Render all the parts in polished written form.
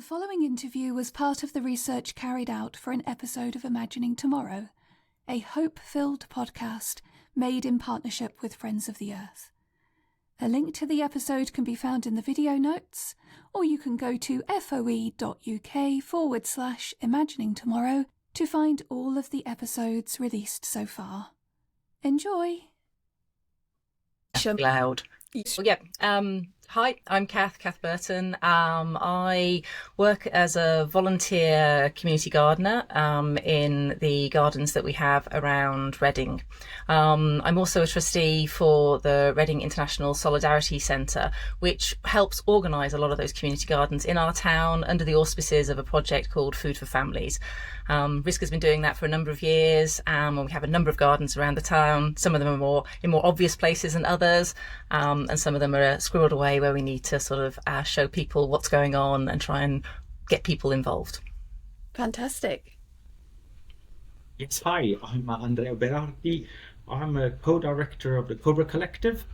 The following interview was part of the research carried out for an episode of Imagining Tomorrow, a hope-filled podcast made in partnership with Friends of the Earth. A link to the episode can be found in the video notes, or you can go to foe.uk/Imagining Tomorrow to find all of the episodes released so far. Enjoy! Loud. Well, yeah. Hi, I'm Kath Burton. I work as a volunteer community gardener in the gardens that we have around Reading. I'm also a trustee for the Reading International Solidarity Centre, which helps organise a lot of those community gardens in our town under the auspices of a project called Food for Families. RISC has been doing that for a number of years, and we have a number of gardens around the town. Some of them are in more obvious places than others, and some of them are squirreled away where we need to sort of show people what's going on and try and get people involved. Fantastic. Yes, hi, I'm Andrea Berardi. I'm a co-director of the Cobra Collective.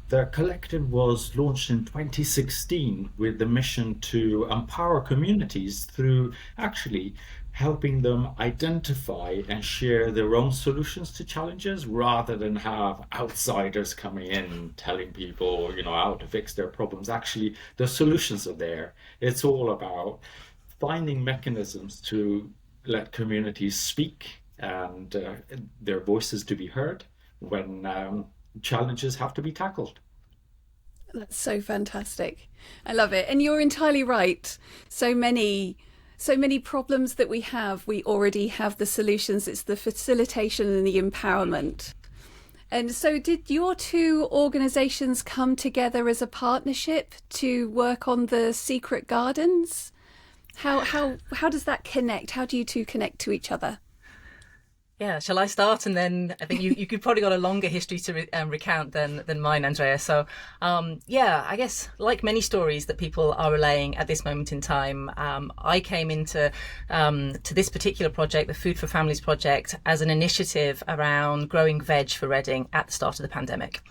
The collective was launched in 2016 with the mission to empower communities through actually helping them identify and share their own solutions to challenges rather than have outsiders coming in telling people, how to fix their problems. Actually, the solutions are there. It's all about finding mechanisms to let communities speak and their voices to be heard when challenges have to be tackled. That's so fantastic. I love it. And you're entirely right. So many problems that we already have the solutions. It's the facilitation and the empowerment. And so did your two organisations come together as a partnership to work on the secret gardens? How does that connect? How do you two connect to each other? Yeah, shall I start? And then I think you could probably got a longer history to recount than mine, Andrea. So, I guess like many stories that people are relaying at this moment in time, I came into to this particular project, the Food for Families project, as an initiative around growing veg for Reading at the start of the pandemic.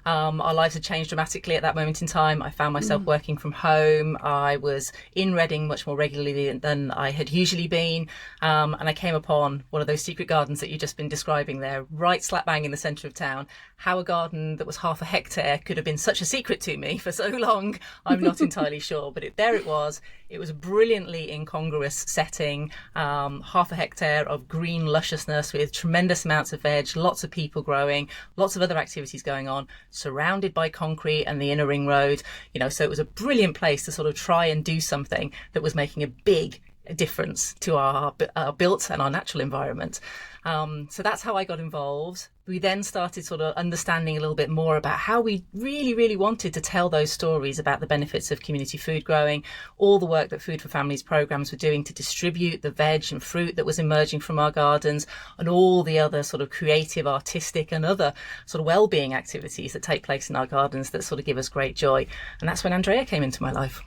Our lives had changed dramatically at that moment in time. I found myself working from home. I was in Reading much more regularly than I had usually been. And I came upon one of those secret gardens that you've just been describing there, right slap bang in the centre of town. How a garden that was half a hectare could have been such a secret to me for so long, I'm not entirely sure. But there it was. It was a brilliantly incongruous setting, half a hectare of green lusciousness with tremendous amounts of veg, lots of people growing, lots of other activities going on, surrounded by concrete and the inner ring road. So it was a brilliant place to sort of try and do something that was making a big difference to our built and our natural environment. So that's how I got involved. We then started sort of understanding a little bit more about how we really, really wanted to tell those stories about the benefits of community food growing, all the work that Food for Families programs were doing to distribute the veg and fruit that was emerging from our gardens, and all the other sort of creative, artistic and other sort of well-being activities that take place in our gardens that sort of give us great joy. And that's when Andrea came into my life.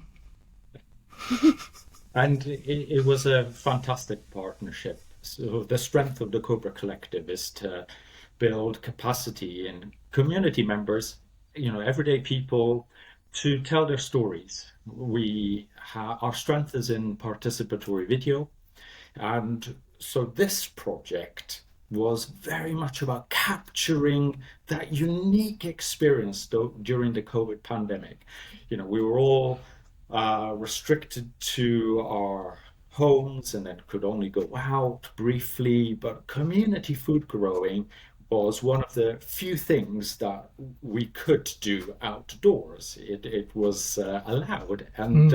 And it was a fantastic partnership. So the strength of the Cobra Collective is to build capacity in community members, everyday people, to tell their stories. Our strength is in participatory video. And so this project was very much about capturing that unique experience during the COVID pandemic. We were all restricted to our homes and then could only go out briefly, but community food growing was one of the few things that we could do outdoors. It was allowed, and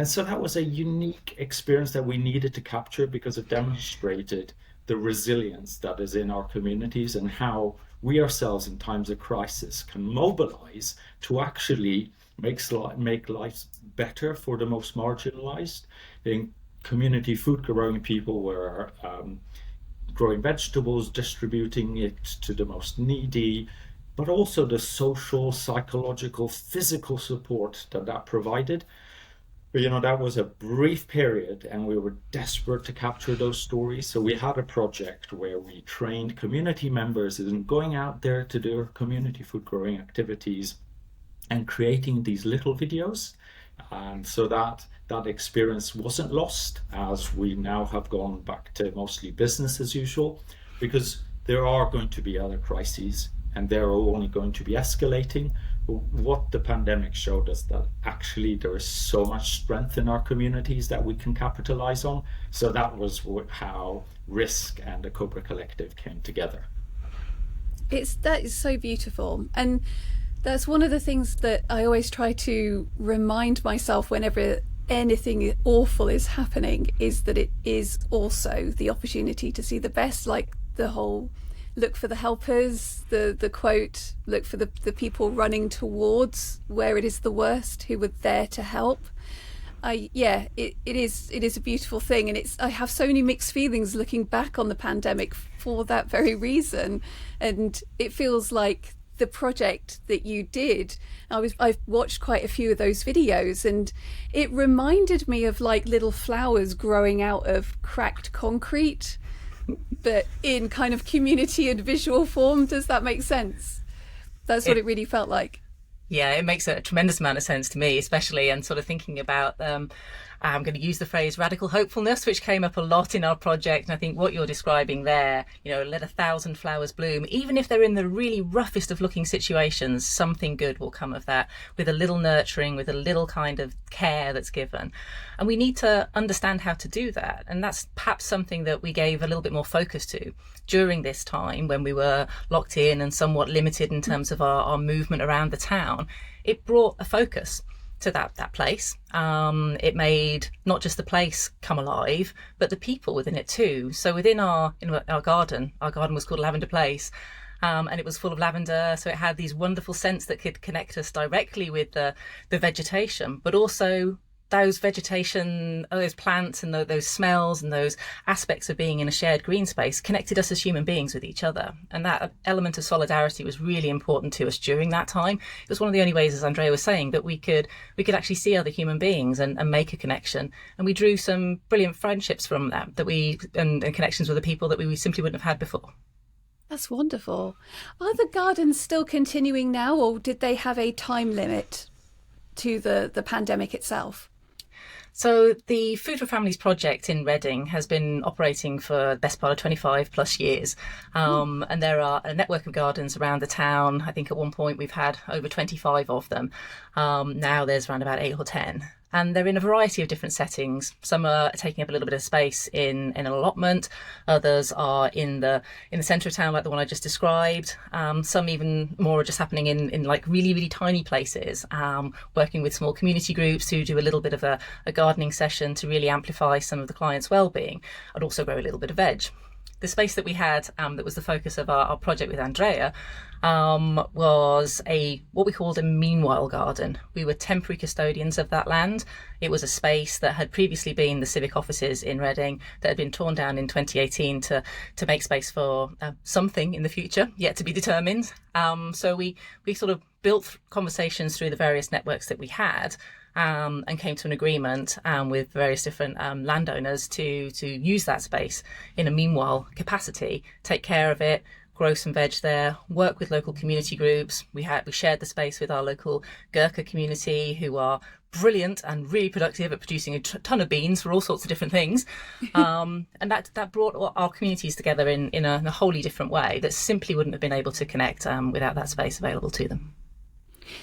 so that was a unique experience that we needed to capture because it demonstrated the resilience that is in our communities and how we ourselves in times of crisis can mobilize to actually make life better for the most marginalized. In community food growing people were growing vegetables, distributing it to the most needy, but also the social, psychological, physical support that provided. But that was a brief period and we were desperate to capture those stories. So we had a project where we trained community members in going out there to do community food growing activities and creating these little videos. And so that that experience wasn't lost, as we now have gone back to mostly business as usual, because there are going to be other crises and they're only going to be escalating. What the pandemic showed us, that actually there is so much strength in our communities that we can capitalize on. So that was how RISC and the Cobra Collective came together. That is so beautiful. And that's one of the things that I always try to remind myself whenever anything awful is happening, is that it is also the opportunity to see the best, like the whole look for the helpers, the quote, look for the people running towards where it is the worst, who were there to help. It is a beautiful thing, and I have so many mixed feelings looking back on the pandemic for that very reason. And it feels like the project that you did, I've watched quite a few of those videos, and it reminded me of like little flowers growing out of cracked concrete, but in kind of community and visual form. Does that make sense? That's what it really felt like. Yeah, it makes a tremendous amount of sense to me, especially, and sort of thinking about, I'm going to use the phrase radical hopefulness, which came up a lot in our project. And I think what you're describing there, let 1,000 flowers bloom, even if they're in the really roughest of looking situations, something good will come of that, with a little nurturing, with a little kind of care that's given. And we need to understand how to do that. And that's perhaps something that we gave a little bit more focus to during this time when we were locked in and somewhat limited in terms of our movement around the town. It brought a focus to that place. It made not just the place come alive, but the people within it too. So within our garden was called Lavender Place, and it was full of lavender. So it had these wonderful scents that could connect us directly with the vegetation, but also those vegetation, those plants and those smells and those aspects of being in a shared green space connected us as human beings with each other. And that element of solidarity was really important to us during that time. It was one of the only ways, as Andrea was saying, that we could actually see other human beings and make a connection. And we drew some brilliant friendships from that and connections with the people that we simply wouldn't have had before. That's wonderful. Are the gardens still continuing now, or did they have a time limit to the pandemic itself? So the Food for Families project in Reading has been operating for the best part of 25 plus years. And there are a network of gardens around the town. I think at one point we've had over 25 of them. Now there's around about 8 or 10. And they're in a variety of different settings. Some are taking up a little bit of space in an allotment. Others are in the centre of town, like the one I just described. Some even more are just happening in like really, really tiny places, working with small community groups who do a little bit of a gardening session to really amplify some of the clients' well-being, and also grow a little bit of veg. The space that we had that was the focus of our project with Andrea was what we called a meanwhile garden. We were temporary custodians of that land. It was a space that had previously been the civic offices in Reading that had been torn down in 2018 to make space for something in the future, yet to be determined. So we sort of built conversations through the various networks that we had, and came to an agreement with various different landowners to use that space in a meanwhile capacity, take care of it, grow some veg there, work with local community groups. We shared the space with our local Gurkha community, who are brilliant and really productive at producing a ton of beans for all sorts of different things. And that brought our communities together in a wholly different way that simply wouldn't have been able to connect without that space available to them.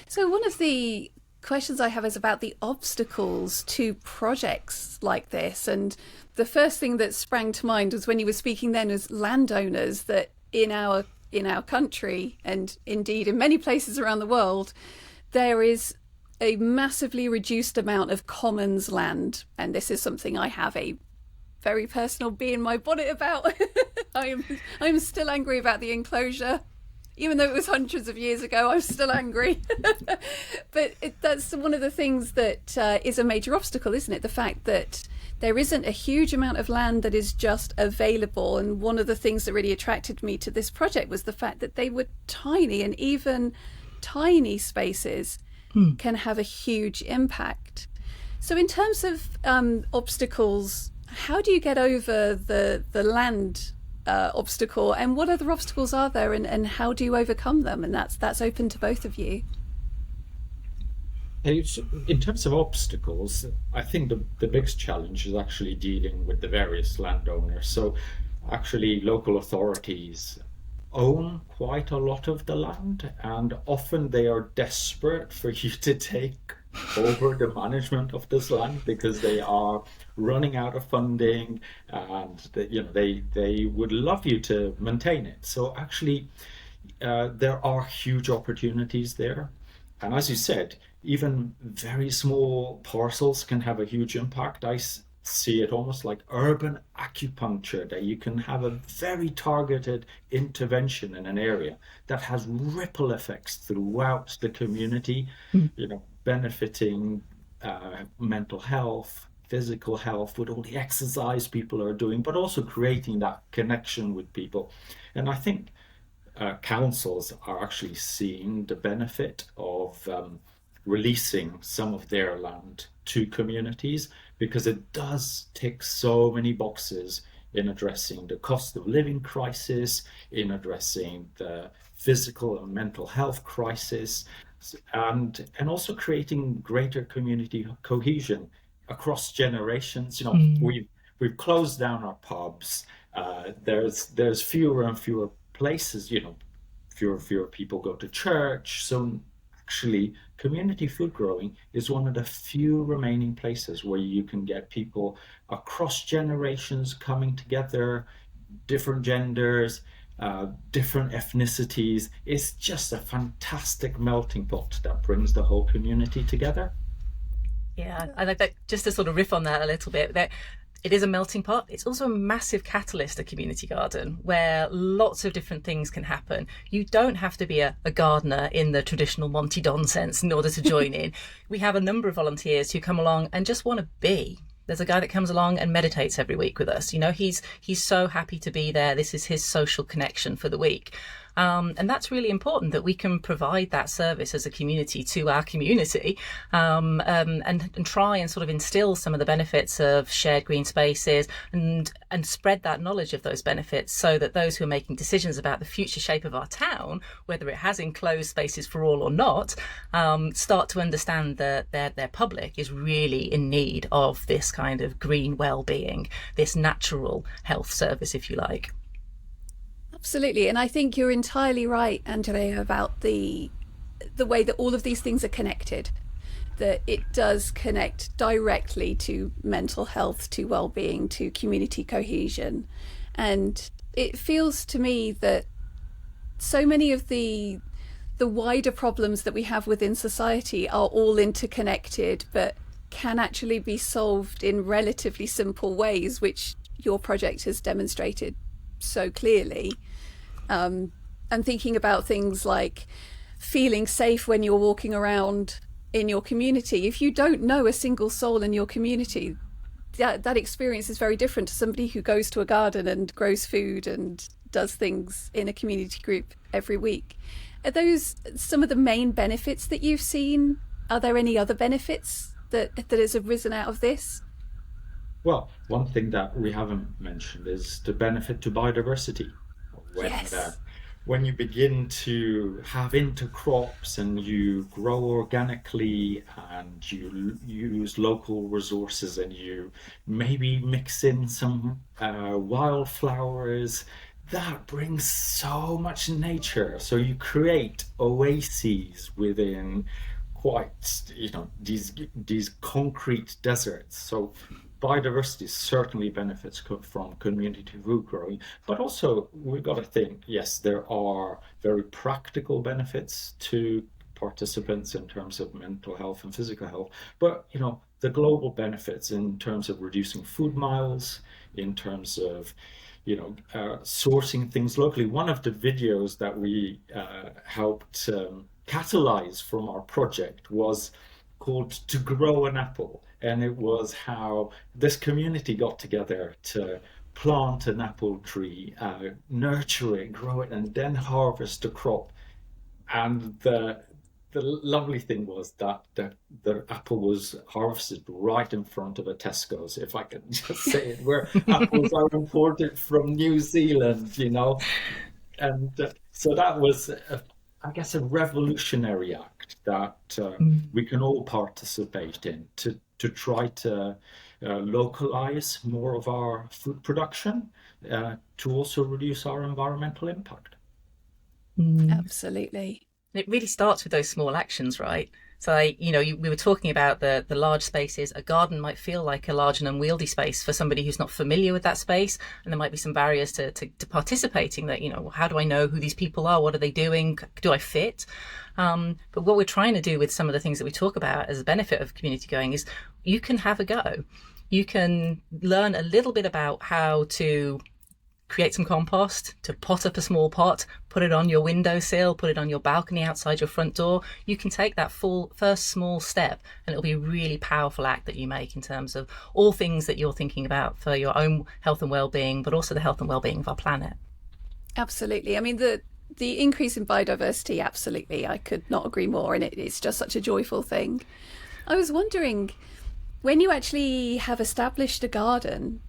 So one of the questions I have is about the obstacles to projects like this. And the first thing that sprang to mind was when you were speaking then was landowners, that in our country, and indeed in many places around the world, there is a massively reduced amount of commons land. And this is something I have a very personal bee in my bonnet about. I'm still angry about the enclosure. Even though it was hundreds of years ago, I'm still angry. But that's one of the things that is a major obstacle, isn't it? The fact that there isn't a huge amount of land that is just available. And one of the things that really attracted me to this project was the fact that they were tiny, and even tiny spaces can have a huge impact. So in terms of obstacles, how do you get over the land obstacle, and what other obstacles are there, and how do you overcome them? And that's open to both of you. In terms of obstacles, I think the biggest challenge is actually dealing with the various landowners. So actually local authorities own quite a lot of the land, and often they are desperate for you to take over the management of this land because they are running out of funding, and they would love you to maintain it. So actually there are huge opportunities there. And as you said, even very small parcels can have a huge impact. See it almost like urban acupuncture, that you can have a very targeted intervention in an area that has ripple effects throughout the community, benefiting mental health, physical health with all the exercise people are doing, but also creating that connection with people. And I think councils are actually seeing the benefit of releasing some of their land to communities, because it does tick so many boxes in addressing the cost of living crisis, in addressing the physical and mental health crisis, and also creating greater community cohesion across generations. We've closed down our pubs. There's fewer and fewer places, fewer people go to church. So actually, community food growing is one of the few remaining places where you can get people across generations coming together, different genders, different ethnicities. It's just a fantastic melting pot that brings the whole community together. Yeah, I like that. Just to sort of riff on that a little bit, that it is a melting pot. It's also a massive catalyst, a community garden, where lots of different things can happen. You don't have to be a gardener in the traditional Monty Don sense in order to join in. We have a number of volunteers who come along and just want to be. There's a guy that comes along and meditates every week with us. He's so happy to be there. This is his social connection for the week. And that's really important, that we can provide that service as a community to our community, and try and sort of instill some of the benefits of shared green spaces, and spread that knowledge of those benefits, so that those who are making decisions about the future shape of our town, whether it has enclosed spaces for all or not, start to understand that their public is really in need of this kind of green well-being, this natural health service, if you like. Absolutely. And I think you're entirely right, Andrea, about the way that all of these things are connected, that it does connect directly to mental health, to well-being, to community cohesion. And it feels to me that so many of the wider problems that we have within society are all interconnected, but can actually be solved in relatively simple ways, which your project has demonstrated so clearly. I'm thinking about things like feeling safe when you're walking around in your community. If you don't know a single soul in your community, that experience is very different to somebody who goes to a garden and grows food and does things in a community group every week. Are those some of the main benefits that you've seen? Are there any other benefits that has arisen out of this? Well, one thing that we haven't mentioned is the benefit to biodiversity. Yes. When you begin to have intercrops and you grow organically and you use local resources and you maybe mix in some wildflowers, that brings so much nature. So you create oases within quite, these concrete deserts. So biodiversity certainly benefits from community food growing, but also we've got to think, yes, there are very practical benefits to participants in terms of mental health and physical health, but the global benefits in terms of reducing food miles, in terms of sourcing things locally. One of the videos that we helped catalyze from our project was called "To Grow an Apple," and it was how this community got together to plant an apple tree, nurture it, grow it, and then harvest the crop. And the lovely thing was that the apple was harvested right in front of a Tesco's, if I can just say it, where apples are imported from New Zealand, and so that was, I guess, a revolutionary act that we can all participate in to try to localize more of our food production to also reduce our environmental impact. Absolutely. It really starts with those small actions, right? So, we were talking about the large spaces. A garden might feel like a large and unwieldy space for somebody who's not familiar with that space. And there might be some barriers to participating that, how do I know who these people are? What are they doing? Do I fit? But what we're trying to do with some of the things that we talk about as a benefit of community going is you can have a go. You can learn a little bit about how to create some compost, to pot up a small pot, put it on your windowsill, put it on your balcony outside your front door. You can take that first small step and it'll be a really powerful act that you make in terms of all things that you're thinking about for your own health and well-being, but also the health and well-being of our planet. Absolutely. I mean, the increase in biodiversity, absolutely. I could not agree more. And it's just such a joyful thing. I was wondering, when you actually have established a garden,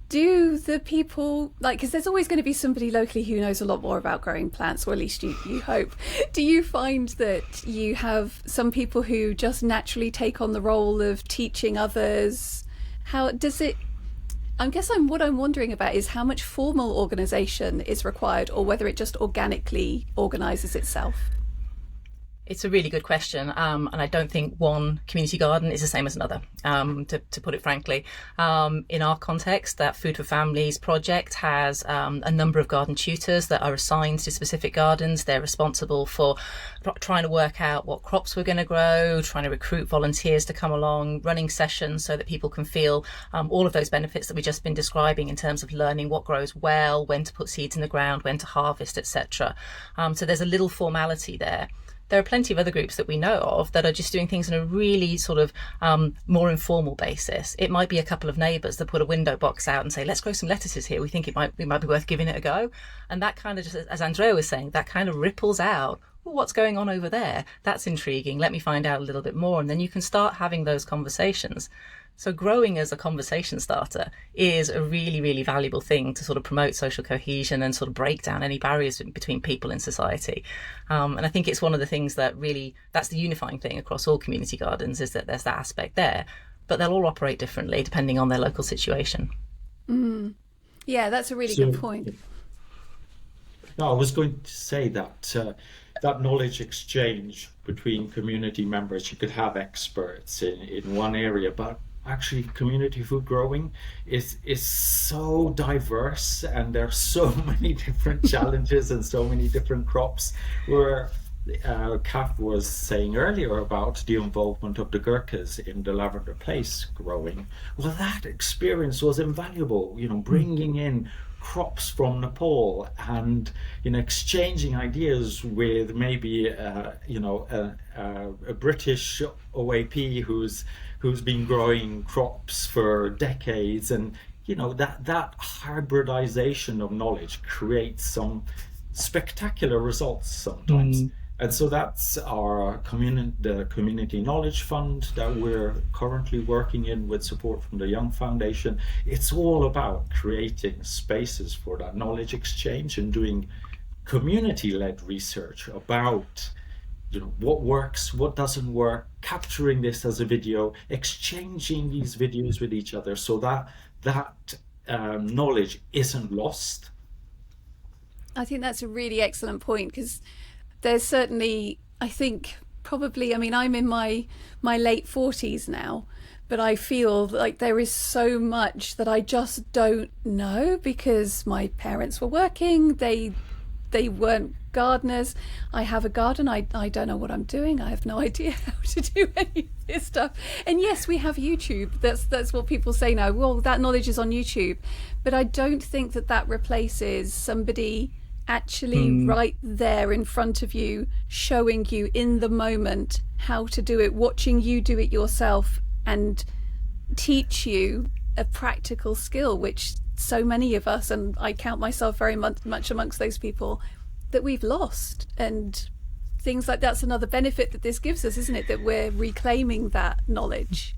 do the people, because there's always going to be somebody locally who knows a lot more about growing plants, or at least you hope. Do you find that you have some people who just naturally take on the role of teaching others? How does it, what I'm wondering about is how much formal organisation is required, or whether it just organically organises itself? It's a really good question, and I don't think one community garden is the same as another, to put it frankly. In our context, that Food for Families project has a number of garden tutors that are assigned to specific gardens. They're responsible for trying to work out what crops we're going to grow, trying to recruit volunteers to come along, running sessions so that people can feel all of those benefits that we've just been describing in terms of learning what grows well, when to put seeds in the ground, when to harvest, etc. So there's a little formality there. There are plenty of other groups that we know of that are just doing things on a really sort of more informal basis. It might be a couple of neighbours that put a window box out and say, let's grow some lettuces here. We think it might be worth giving it a go. And that kind of just, as Andrea was saying, that kind of ripples out. Well, what's going on over there? That's intriguing. Let me find out a little bit more. And then you can start having those conversations. So growing as a conversation starter is a really, really valuable thing to sort of promote social cohesion and sort of break down any barriers between people in society. And I think it's one of the things that really, that's the unifying thing across all community gardens, is that there's that aspect there, but they'll all operate differently depending on their local situation. Yeah, that's a really good point. No, I was going to say that that knowledge exchange between community members, you could have experts in one area, but actually community food growing is so diverse, and there are so many different challenges and so many different crops. Where Kath was saying earlier about the involvement of the Gurkhas in the Lavender Place growing, well, that experience was invaluable, bringing in crops from Nepal and exchanging ideas with maybe a British OAP who's been growing crops for decades, and that hybridization of knowledge creates some spectacular results sometimes. And so that's the Community Knowledge Fund that we're currently working in with support from the Young Foundation. It's all about creating spaces for that knowledge exchange and doing community-led research about what works, what doesn't work, capturing this as a video, exchanging these videos with each other so that knowledge isn't lost. I think that's a really excellent point, because there's certainly, I think, probably, I'm in my late 40s now, but I feel like there is so much that I just don't know, because my parents were working, they weren't gardeners. I have a garden, I don't know what I'm doing, I have no idea how to do any of this stuff. And yes, we have YouTube, that's what people say now, well, that knowledge is on YouTube, but I don't think that replaces somebody actually right there in front of you, showing you in the moment how to do it, watching you do it yourself, and teach you a practical skill, which so many of us, and I count myself very much amongst those people, that we've lost. And things like that's another benefit that this gives us, isn't it, that we're reclaiming that knowledge.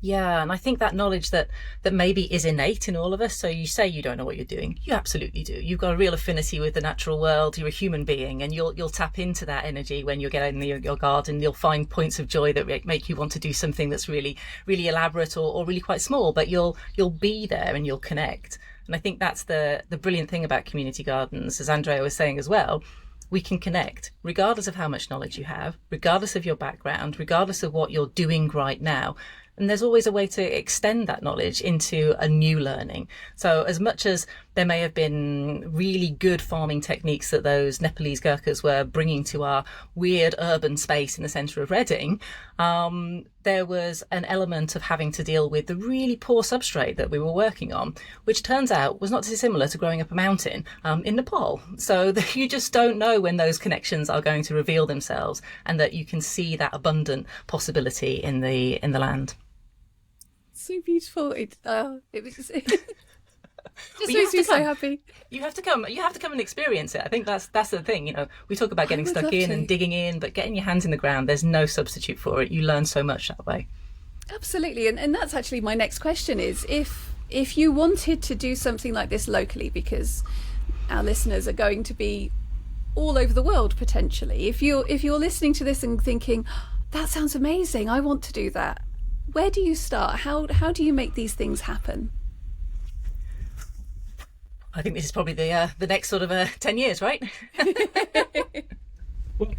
Yeah, and I think that knowledge that maybe is innate in all of us. So you say you don't know what you're doing. You absolutely do. You've got a real affinity with the natural world. You're a human being, and you'll tap into that energy when you get out in your garden. You'll find points of joy that make you want to do something that's really, really elaborate or really quite small, but you'll be there and you'll connect. And I think that's the brilliant thing about community gardens, as Andrea was saying as well. We can connect regardless of how much knowledge you have, regardless of your background, regardless of what you're doing right now. And there's always a way to extend that knowledge into a new learning. So as much as there may have been really good farming techniques that those Nepalese Gurkhas were bringing to our weird urban space in the centre of Reading, there was an element of having to deal with the really poor substrate that we were working on, which turns out was not dissimilar to growing up a mountain in Nepal. So that you just don't know when those connections are going to reveal themselves, and that you can see that abundant possibility in the land. So beautiful. It was just But makes me so happy. You have to come and experience it. I think that's the thing. You know, we talk about getting would stuck love in to. and digging in, but getting your hands in the ground, there's no substitute for it. You learn so much that way. Absolutely. And that's actually my next question is if you wanted to do something like this locally, because our listeners are going to be all over the world potentially. If you're listening to this and thinking, that sounds amazing, I want to do that. Where do you start? How do you make these things happen? I think this is probably the next sort of 10 years, right? Well,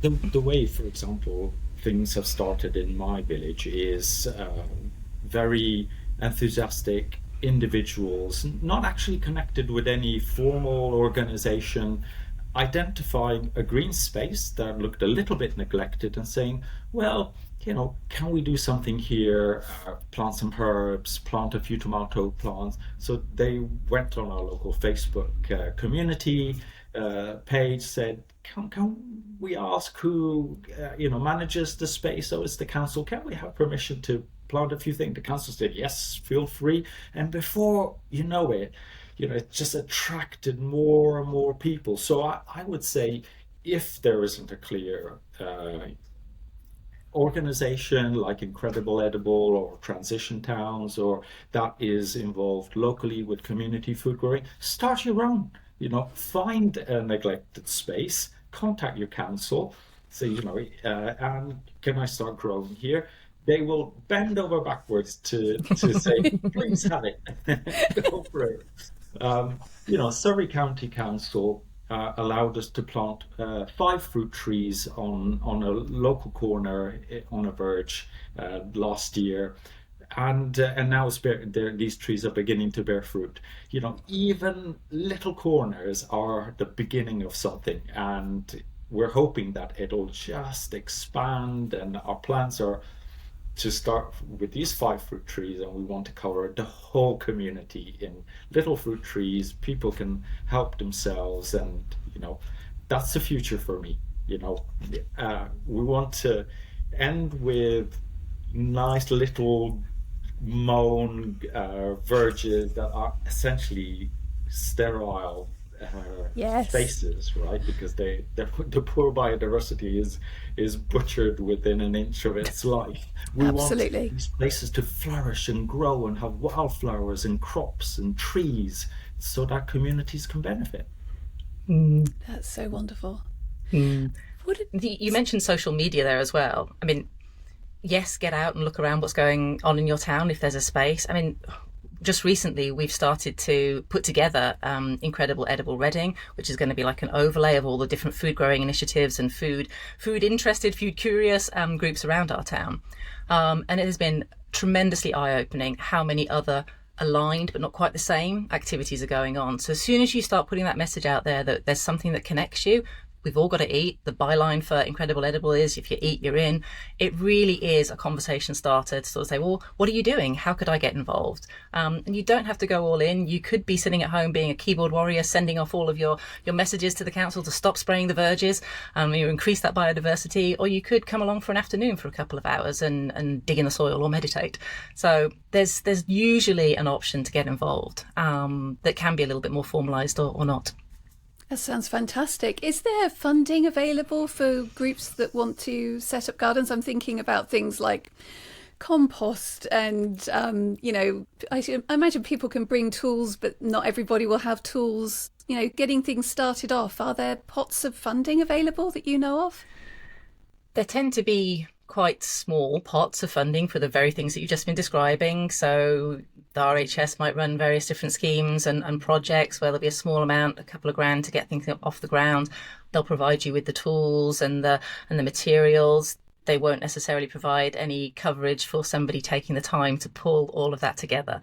the way, for example, things have started in my village is very enthusiastic individuals, not actually connected with any formal organization, identifying a green space that looked a little bit neglected and saying, well, can we do something here, plant some herbs, plant a few tomato plants? So they went on our local Facebook community page, said, can we ask who manages the space? So it's the council. Can we have permission to plant a few things? The council said, yes, feel free. And before you know it, it just attracted more and more people. So I would say, if there isn't a clear organization like Incredible Edible or Transition Towns, or that is involved locally with community food growing, start your own. Find a neglected space, contact your council, say, and can I start growing here? They will bend over backwards to say, please have it. Go for it. Surrey County Council allowed us to plant 5 fruit trees on a local corner on a verge last year, and now these trees are beginning to bear fruit. Even little corners are the beginning of something, and we're hoping that it'll just expand. And our plans are to start with these 5 fruit trees, and we want to cover the whole community in little fruit trees. People can help themselves, and that's the future for me. We want to end with nice little mown verges that are essentially sterile Yes. spaces, right? Because the poor biodiversity is butchered within an inch of its life. We Absolutely. want these places to flourish and grow and have wildflowers and crops and trees, so that communities can benefit. That's so wonderful. You mentioned social media there as well. I mean, yes, get out and look around what's going on in your town if there's a space. I mean, just recently we've started to put together Incredible Edible Reading, which is going to be like an overlay of all the different food growing initiatives and food interested, food curious groups around our town. And it has been tremendously eye-opening how many other aligned but not quite the same activities are going on. So as soon as you start putting that message out there that there's something that connects you, we've all got to eat. The byline for Incredible Edible is, if you eat, you're in. It really is a conversation starter to sort of say, well, what are you doing? How could I get involved? And you don't have to go all in. You could be sitting at home being a keyboard warrior, sending off all of your messages to the council to stop spraying the verges, you increase that biodiversity, or you could come along for an afternoon for a couple of hours and dig in the soil or meditate. So there's usually an option to get involved that can be a little bit more formalised or not. That sounds fantastic. Is there funding available for groups that want to set up gardens? I'm thinking about things like compost and I imagine people can bring tools, but not everybody will have tools. Getting things started off, are there pots of funding available that you know of? There tend to be quite small pots of funding for the very things that you've just been describing. So the RHS might run various different schemes and projects where there'll be a small amount, a couple of grand to get things off the ground. They'll provide you with the tools and the materials. They won't necessarily provide any coverage for somebody taking the time to pull all of that together.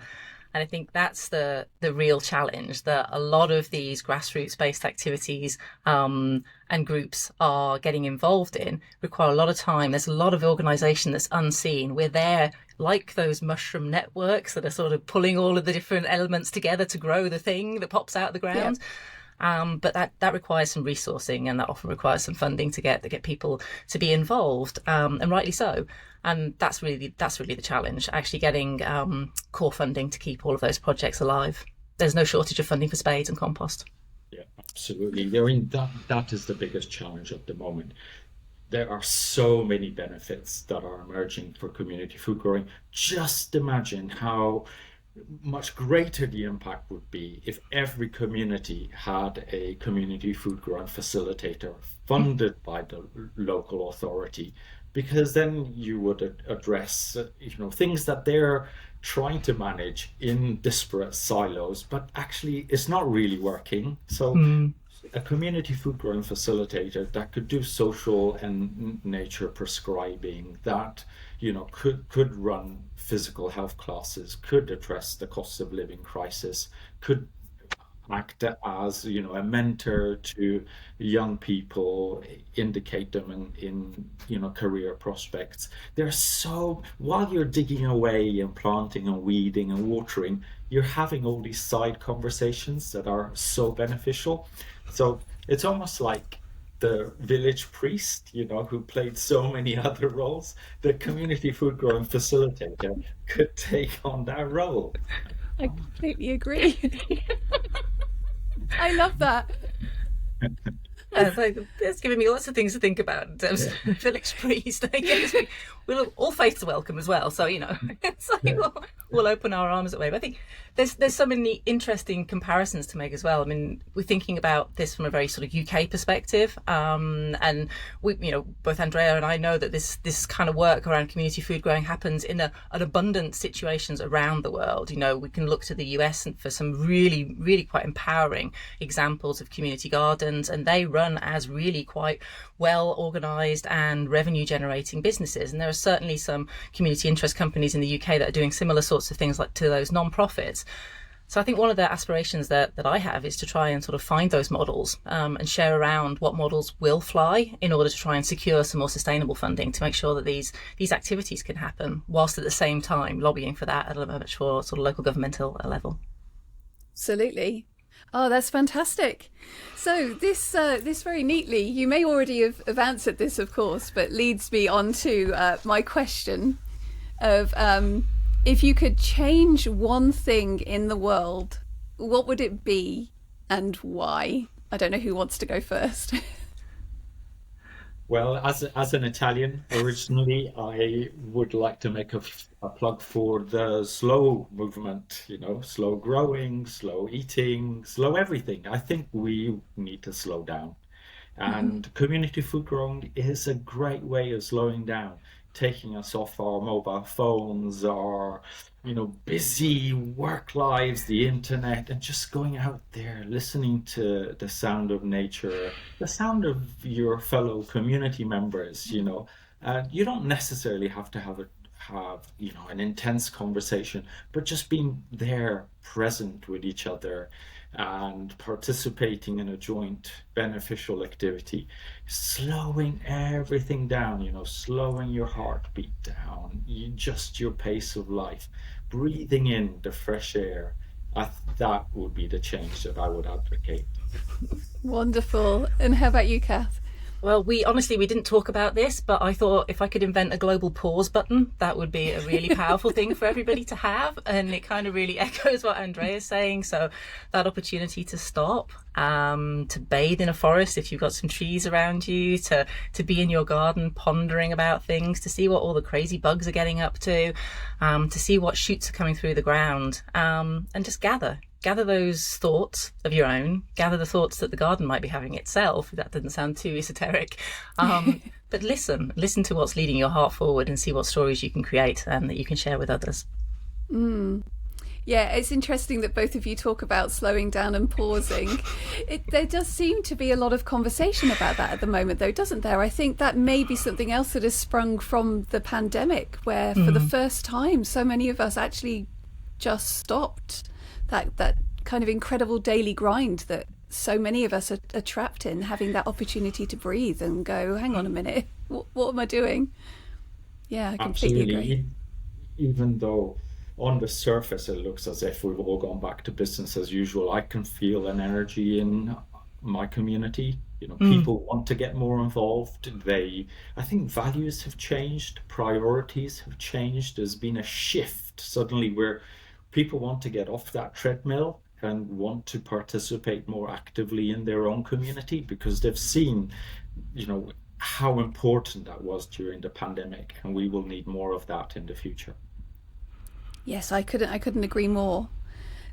And I think that's the real challenge, that a lot of these grassroots-based activities and groups are getting involved in require a lot of time. There's a lot of organisation that's unseen. We're there like those mushroom networks that are sort of pulling all of the different elements together to grow the thing that pops out of the ground. Yeah. But that requires some resourcing, and that often requires some funding to get people to be involved, and rightly so. And that's really the challenge, actually getting core funding to keep all of those projects alive. There's no shortage of funding for spades and compost. Yeah, absolutely. That is the biggest challenge at the moment. There are so many benefits that are emerging for community food growing. Just imagine how much greater the impact would be if every community had a community food growing facilitator funded by the local authority, because then you would address things that they're trying to manage in disparate silos, but actually it's not really working. So a community food growing facilitator that could do social and nature prescribing, that could run physical health classes, could address the cost of living crisis, could act as a mentor to young people, indicate them in career prospects. While you're digging away and planting and weeding and watering, you're having all these side conversations that are so beneficial. So it's almost like the village priest, who played so many other roles. The community food growing facilitator could take on that role. I completely agree. I love that. It's giving me lots of things to think about in terms of village priest. I guess all faiths are welcome as well. So it's like we'll open our arms that way. But I think there's so many interesting comparisons to make as well. I mean, we're thinking about this from a very sort of UK perspective, and we, both Andrea and I know that this kind of work around community food growing happens in an abundant situations around the world. We can look to the US for some really, really quite empowering examples of community gardens, and they run as really quite well organized and revenue generating businesses. And there are certainly some community interest companies in the UK that are doing similar sorts of things like to those non-profits. So I think one of the aspirations that I have is to try and sort of find those models and share around what models will fly in order to try and secure some more sustainable funding to make sure that these activities can happen, whilst at the same time lobbying for that at a much more sort of local governmental level. Absolutely. Oh, that's fantastic. So this very neatly, you may already have answered this, of course, but leads me on to my question of if you could change one thing in the world, what would it be and why? I don't know who wants to go first. Well, as an Italian originally, I would like to make a plug for the slow movement, slow growing, slow eating, slow everything. I think we need to slow down. And community food growing is a great way of slowing down, taking us off our mobile phones, our busy work lives, the internet, and just going out there, listening to the sound of nature, the sound of your fellow community members. You don't necessarily have to have an intense conversation, but just being there, present with each other, and participating in a joint beneficial activity, slowing everything down, slowing your heartbeat down, just your pace of life, breathing in the fresh air. That would be the change that I would advocate. Wonderful. And how about you, Kath? Well, we didn't talk about this, but I thought if I could invent a global pause button, that would be a really powerful thing for everybody to have. And it kind of really echoes what Andrea is saying. So that opportunity to stop, to bathe in a forest if you've got some trees around you, to be in your garden pondering about things, to see what all the crazy bugs are getting up to see what shoots are coming through the ground, and just gather those thoughts of your own, gather the thoughts that the garden might be having itself. That doesn't sound too esoteric. But listen to what's leading your heart forward and see what stories you can create and that you can share with others. Yeah, it's interesting that both of you talk about slowing down and pausing. There does seem to be a lot of conversation about that at the moment, though, doesn't there? I think that may be something else that has sprung from the pandemic, where for the first time, so many of us actually just stopped that kind of incredible daily grind that so many of us are trapped in, having that opportunity to breathe and go, hang on a minute, what am I doing? Yeah, I completely agree. Even though on the surface it looks as if we've all gone back to business as usual, I can feel an energy in my community. People want to get more involved. I think values have changed, priorities have changed. There's been a shift suddenly where people want to get off that treadmill and want to participate more actively in their own community because they've seen, how important that was during the pandemic, and we will need more of that in the future. Yes, I couldn't agree more.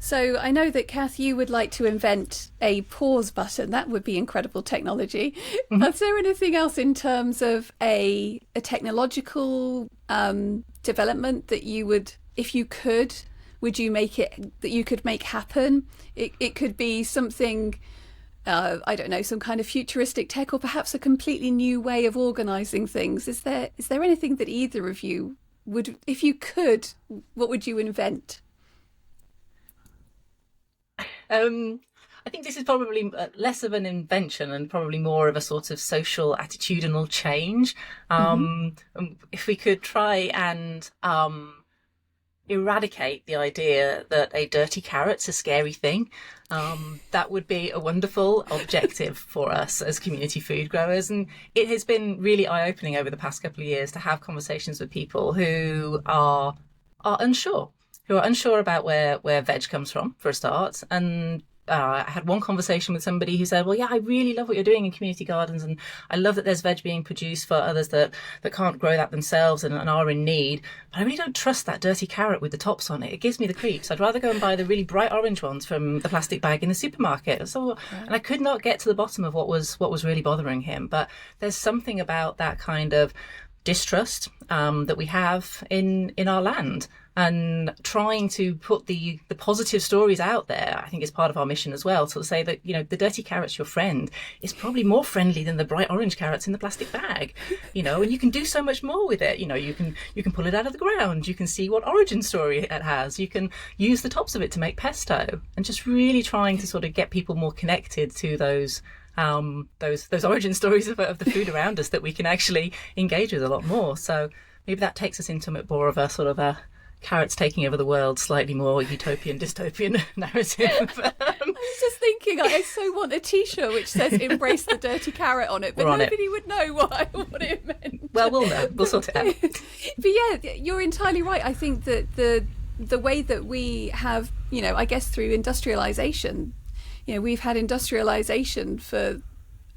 So I know that Kath, you would like to invent a pause button. That would be incredible technology. Is there anything else in terms of a technological development that you would, if you could, would you make it that you could make happen? It could be something, I don't know, some kind of futuristic tech, or perhaps a completely new way of organising things. Is there anything that either of you would, if you could, what would you invent? I think this is probably less of an invention and probably more of a sort of social attitudinal change. If we could try and eradicate the idea that a dirty carrot's a scary thing, that would be a wonderful objective for us as community food growers. And it has been really eye-opening over the past couple of years to have conversations with people who are unsure about where veg comes from, for a start. And I had one conversation with somebody who said, well, yeah, I really love what you're doing in community gardens, and I love that there's veg being produced for others that can't grow that themselves and are in need, but I really don't trust that dirty carrot with the tops on it. It gives me the creeps. I'd rather go and buy the really bright orange ones from the plastic bag in the supermarket. And I could not get to the bottom of what was really bothering him. But there's something about that kind of distrust that we have in our land, and trying to put the positive stories out there, I think, is part of our mission as well, to say that the dirty carrot's your friend is probably more friendly than the bright orange carrots in the plastic bag, and you can do so much more with it. You can pull it out of the ground, you can see what origin story it has, you can use the tops of it to make pesto, and just really trying to sort of get people more connected to those origin stories of the food around us that we can actually engage with a lot more. So maybe that takes us into a bit more of a sort of a carrots taking over the world, slightly more utopian, dystopian narrative. I was just thinking, I so want a T-shirt which says "Embrace the dirty carrot" on it, but nobody would know what it meant. Well, we'll know. We'll sort it out. But yeah, you're entirely right. I think that the way that we have, I guess through industrialization, we've had industrialization for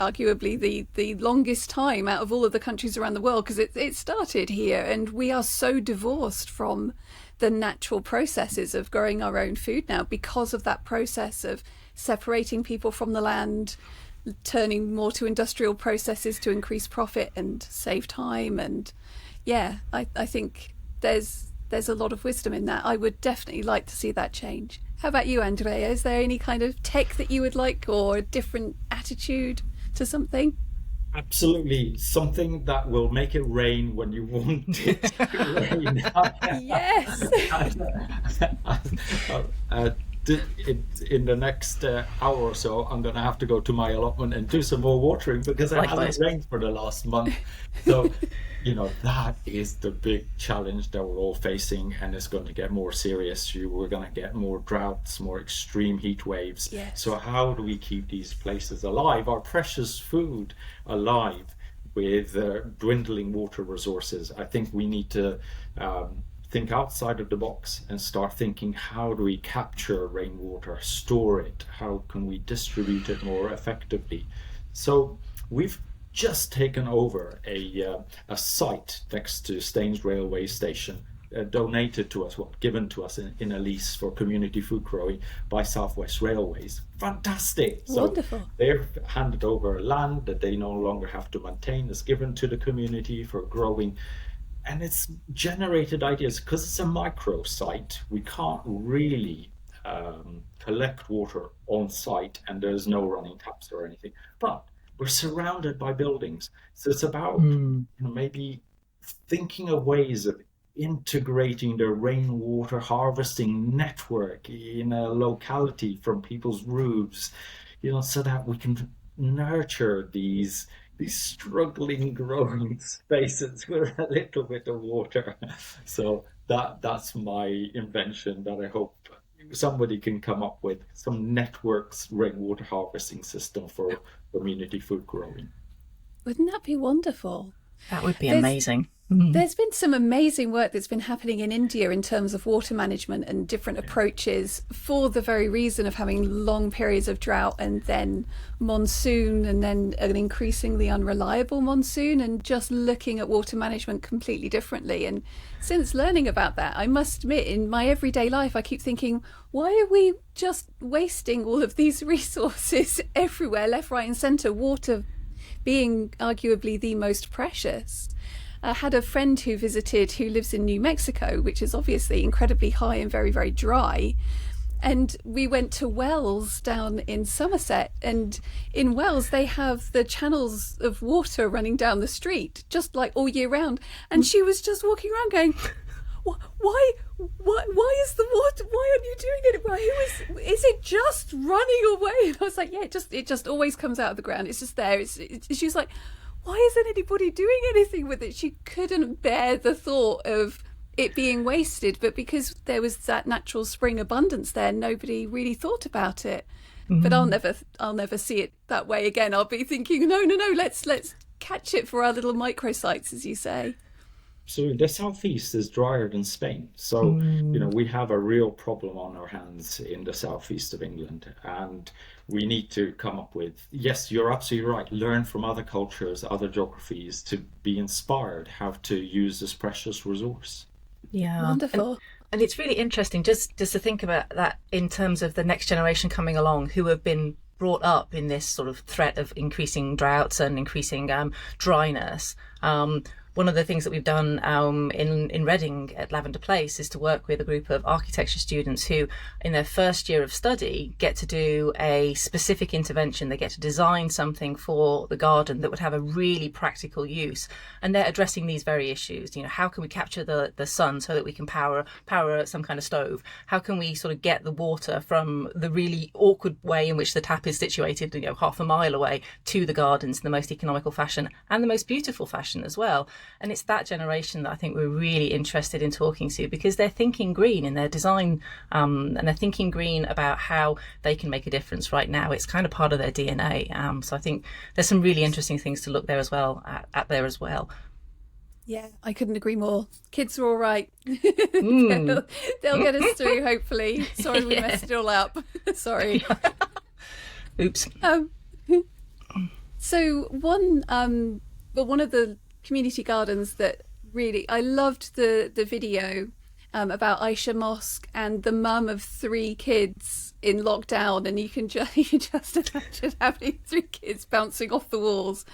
arguably the longest time out of all of the countries around the world, because it started here, and we are so divorced from the natural processes of growing our own food now because of that process of separating people from the land, turning more to industrial processes to increase profit and save time. And yeah, I think there's a lot of wisdom in that. I would definitely like to see that change. How about you, Andrea? Is there any kind of tech that you would like, or a different attitude to something? Absolutely. Something that will make it rain when you want it to rain. Yes. in the next hour or so, I'm going to have to go to my allotment and do some more watering because it hasn't rained for the last month. So, that is the big challenge that we're all facing, and it's going to get more serious. We're going to get more droughts, more extreme heat waves. Yes. So how do we keep these places alive, our precious food alive, with dwindling water resources? I think we need to think outside of the box and start thinking, how do we capture rainwater, store it? How can we distribute it more effectively? So we've just taken over a site next to Staines railway station, donated to us, given to us in a lease for community food growing by Southwest Railways. Fantastic. Wonderful. So they've handed over land that they no longer have to maintain. It's given to the community for growing. And it's generated ideas. Because it's a micro site, we can't really collect water on site, and there's no running taps or anything. But we're surrounded by buildings. So it's about maybe thinking of ways of integrating the rainwater harvesting network in a locality from people's roofs, so that we can nurture these struggling growing spaces with a little bit of water. So that's my invention that I hope somebody can come up with, some networks rainwater harvesting system for community food growing. Wouldn't that be wonderful? That would be amazing. There's been some amazing work that's been happening in India in terms of water management and different approaches, for the very reason of having long periods of drought and then monsoon and then an increasingly unreliable monsoon, and just looking at water management completely differently. And since learning about that, I must admit, in my everyday life, I keep thinking, why are we just wasting all of these resources everywhere, left, right and centre, water being arguably the most precious? I had a friend who visited who lives in New Mexico, which is obviously incredibly high and very, very dry. And we went to wells down in Somerset, and in wells they have the channels of water running down the street, just like all year round. And she was just walking around going, why is the water, why aren't you doing it? Who is it just running away? And I was like, yeah, it just always comes out of the ground. It's just there. She was like, why isn't anybody doing anything with it? She couldn't bear the thought of it being wasted, but because there was that natural spring abundance there, nobody really thought about it. But I'll never see it that way again. I'll be thinking, no, let's catch it for our little microsites, as you say. So the southeast is drier than Spain. So, we have a real problem on our hands in the southeast of England. And we need to come up with, yes, you're absolutely right, learn from other cultures, other geographies, to be inspired how to use this precious resource. Yeah. Wonderful. And it's really interesting just to think about that in terms of the next generation coming along, who have been brought up in this sort of threat of increasing droughts and increasing dryness. One of the things that we've done in Reading at Lavender Place is to work with a group of architecture students who, in their first year of study, get to do a specific intervention. They get to design something for the garden that would have a really practical use. And they're addressing these very issues. How can we capture the sun so that we can power some kind of stove? How can we sort of get the water from the really awkward way in which the tap is situated, half a mile away, to the gardens in the most economical fashion and the most beautiful fashion as well? And it's that generation that I think we're really interested in talking to, because they're thinking green in their design, and they're thinking green about how they can make a difference right now. It's kind of part of their DNA. So I think there's some really interesting things to look there as well, at there as well. Yeah, I couldn't agree more. Kids are all right. They'll get us through, hopefully. Sorry, we messed it all up. Sorry. Oops. So one of the community gardens that really, I loved the video about Aisha Mosque and the mum of 3 kids in lockdown, and you can just imagine having 3 kids bouncing off the walls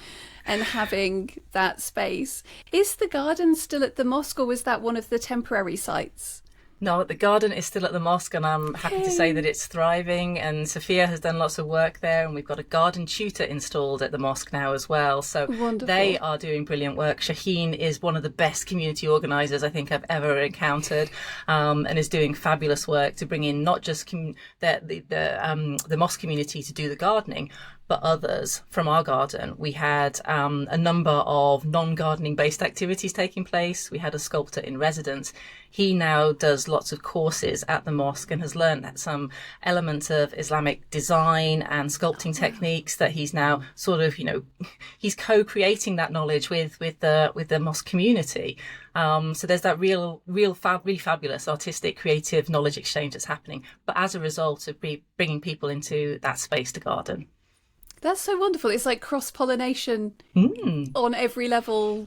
and having that space. Is the garden still at the mosque, or was that one of the temporary sites? No, the garden is still at the mosque, and I'm happy to say that it's thriving. And Sophia has done lots of work there, and we've got a garden tutor installed at the mosque now as well. So Wonderful. they are doing brilliant work. Shaheen is one of the best community organisers I think I've ever encountered, and is doing fabulous work to bring in not just the mosque community to do the gardening, but others from our garden. We had a number of non-gardening based activities taking place. We had a sculptor in residence. He now does lots of courses at the mosque and has learned some elements of Islamic design and sculpting techniques that he's now sort of, he's co-creating that knowledge with the mosque community. So there's that really fabulous artistic, creative knowledge exchange that's happening, but as a result of bringing people into that space to garden. That's so wonderful. It's like cross-pollination on every level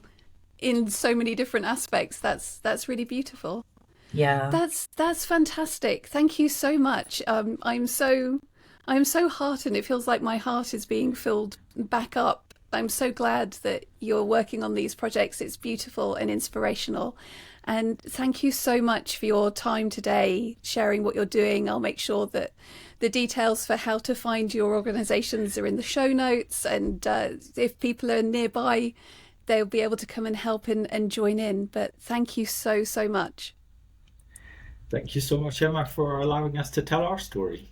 in so many different aspects. That's really beautiful. Yeah. That's fantastic. Thank you so much. I'm so heartened. It feels like my heart is being filled back up. I'm so glad that you're working on these projects. It's beautiful and inspirational. And thank you so much for your time today, sharing what you're doing. I'll make sure that the details for how to find your organisations are in the show notes. And if people are nearby, they'll be able to come and help and join in. But thank you so much. Thank you so much, Emma, for allowing us to tell our story.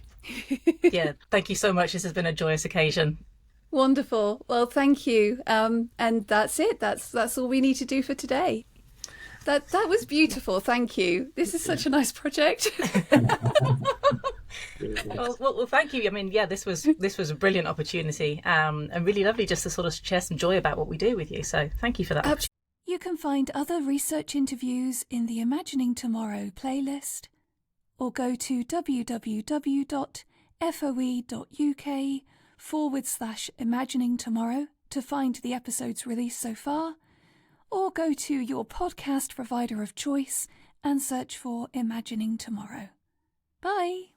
Yeah, thank you so much. This has been a joyous occasion. Wonderful. Well, thank you. And that's it. That's all we need to do for today. That was beautiful. Thank you. This is such a nice project. Well, thank you. I mean, yeah, this was a brilliant opportunity, and really lovely just to sort of share some joy about what we do with you. So thank you for that. You can find other research interviews in the Imagining Tomorrow playlist, or go to www.foe.uk/Imagining Tomorrow to find the episodes released so far, or go to your podcast provider of choice and search for Imagining Tomorrow. Bye!